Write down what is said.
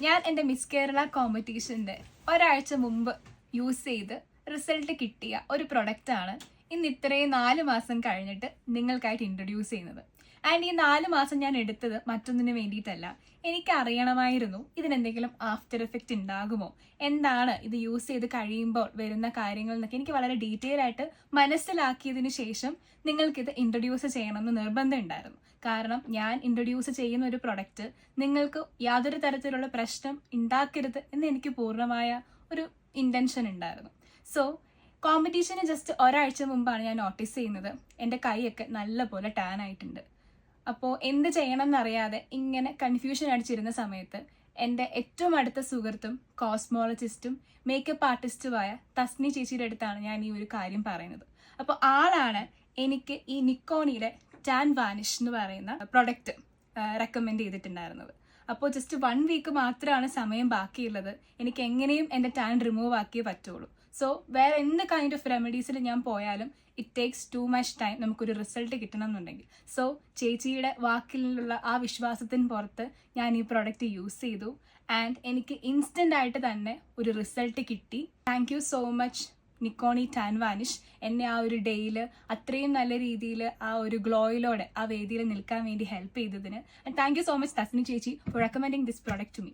ഞാൻ എൻ്റെ മിസ് കേരള കോമ്പറ്റീഷൻ്റെ ഒരാഴ്ച മുമ്പ് യൂസ് ചെയ്ത് റിസൾട്ട് കിട്ടിയ ഒരു പ്രൊഡക്റ്റാണ് ഇന്ന് ഇത്രയും 4 മാസം കഴിഞ്ഞിട്ട് നിങ്ങൾക്കായിട്ട് ഇൻട്രൊഡ്യൂസ് ചെയ്യുന്നത്. ആൻഡ് ഈ 4 മാസം ഞാൻ എടുത്തത് മറ്റൊന്നിനു വേണ്ടിയിട്ടല്ല. എനിക്ക് അറിയണമായിരുന്നു ഇതിനെന്തെങ്കിലും ആഫ്റ്റർ എഫക്റ്റ് ഉണ്ടാകുമോ, എന്താണ് ഇത് യൂസ് ചെയ്ത് കഴിയുമ്പോൾ വരുന്ന കാര്യങ്ങൾ എന്നൊക്കെ എനിക്ക് വളരെ ഡീറ്റെയിൽ ആയിട്ട് മനസ്സിലാക്കിയതിന് ശേഷം നിങ്ങൾക്കിത് ഇൻട്രൊഡ്യൂസ് ചെയ്യണമെന്ന് നിർബന്ധം ഉണ്ടായിരുന്നു. കാരണം ഞാൻ ഇൻട്രൊഡ്യൂസ് ചെയ്യുന്ന ഒരു പ്രൊഡക്റ്റ് നിങ്ങൾക്ക് യാതൊരു തരത്തിലുള്ള പ്രശ്നം ഉണ്ടാക്കരുത് എന്ന് എനിക്ക് പൂർണ്ണമായ ഒരു ഇൻറ്റൻഷൻ ഉണ്ടായിരുന്നു. സോ കോമ്പറ്റീഷന് ജസ്റ്റ് ഒരാഴ്ച മുമ്പാണ് ഞാൻ നോട്ടീസ് ചെയ്യുന്നത് എൻ്റെ കൈയൊക്കെ നല്ലപോലെ ടാൻ ആയിട്ടുണ്ട്. അപ്പോൾ എന്ത് ചെയ്യണം എന്നറിയാതെ ഇങ്ങനെ കൺഫ്യൂഷൻ അടിച്ചിരുന്ന സമയത്ത് എൻ്റെ ഏറ്റവും അടുത്ത സുഹൃത്തും കോസ്മോളജിസ്റ്റും മേക്കപ്പ് ആർട്ടിസ്റ്റുമായ തസ്നി ചേച്ചിയുടെ അടുത്താണ് ഞാൻ ഈ ഒരു കാര്യം പറയുന്നത്. അപ്പോൾ ആളാണ് എനിക്ക് ഈ നിക്കോണിയുടെ ടാൻ വാനിഷ് എന്ന് പറയുന്ന പ്രൊഡക്റ്റ് റെക്കമെൻഡ് ചെയ്തിട്ടുണ്ടായിരുന്നത്. അപ്പോൾ ജസ്റ്റ് 1 വീക്ക് മാത്രമാണ് സമയം ബാക്കിയുള്ളത്. എനിക്ക് എങ്ങനെയും എൻ്റെ ടാൻ റിമൂവ് ആക്കിയേ പറ്റുള്ളൂ. സോ വേറെ എന്ത് കൈൻഡ് ഓഫ് റെമഡീസിൽ ഞാൻ പോയാലും it takes too much time നമുക്കൊരു റിസൾട്ട് കിട്ടണം എന്നുണ്ടെങ്കിൽ. സോ ചേച്ചിയുടെ വാക്കിലുള്ള ആ വിശ്വാസത്തിന് പുറത്ത് ഞാൻ ഈ പ്രോഡക്റ്റ് യൂസ് ചെയ്തു ആൻഡ് എനിക്ക് ഇൻസ്റ്റൻ്റ് ആയിട്ട് തന്നെ ഒരു റിസൾട്ട് കിട്ടി. താങ്ക് യു സോ മച്ച് നിക്കോണി ടാൻ വാനിഷ്, എന്നെ ആ ഒരു ഡേയിൽ അത്രയും നല്ല രീതിയിൽ ആ ഒരു ഗ്ലോയിലോടെ ആ വേദിയിൽ നിൽക്കാൻ വേണ്ടി ഹെൽപ്പ് ചെയ്തതിന്. And thank you so much Thasni ചേച്ചി for recommending this product to me.